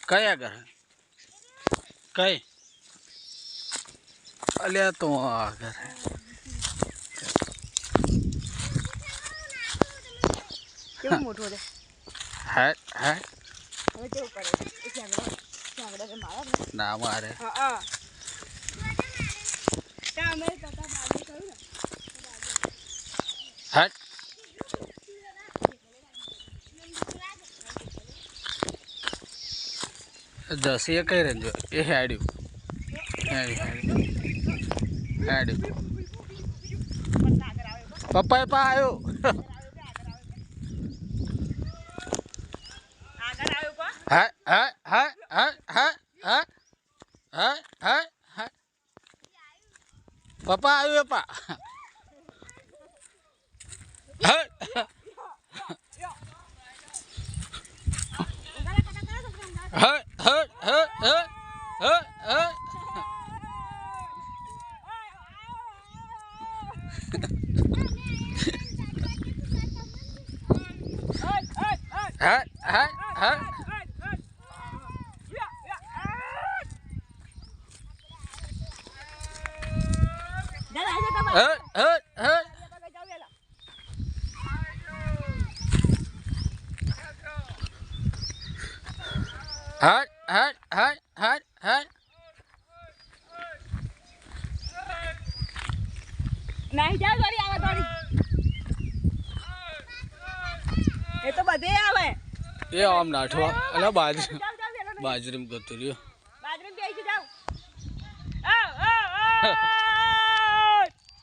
કયા ઘર કઈ અલ્યા તો આ ઘર કેવું મોટું છે હે હે હવે કેવું કરે એ ચાંગડા મારા ને ના મારે હા કામે તતા બાજુ કહ્યું ને હટ દસી કઈ રંજો એ હેડ્યું પપ્પા પા આવ્યો હા હા હા હા હા હા હા હા હા પપ્પા આવ્યો પપ્પા હા હા હા હા હા હા હા હા હા હા હટ હટ હટ હટ હટ નહીં જાવ દોડી આવે દોડી એ તો બધે આવે એ આમ નાઠવા અલા બાજરી ગતું રહ્યો બાજરી બેસી જાવ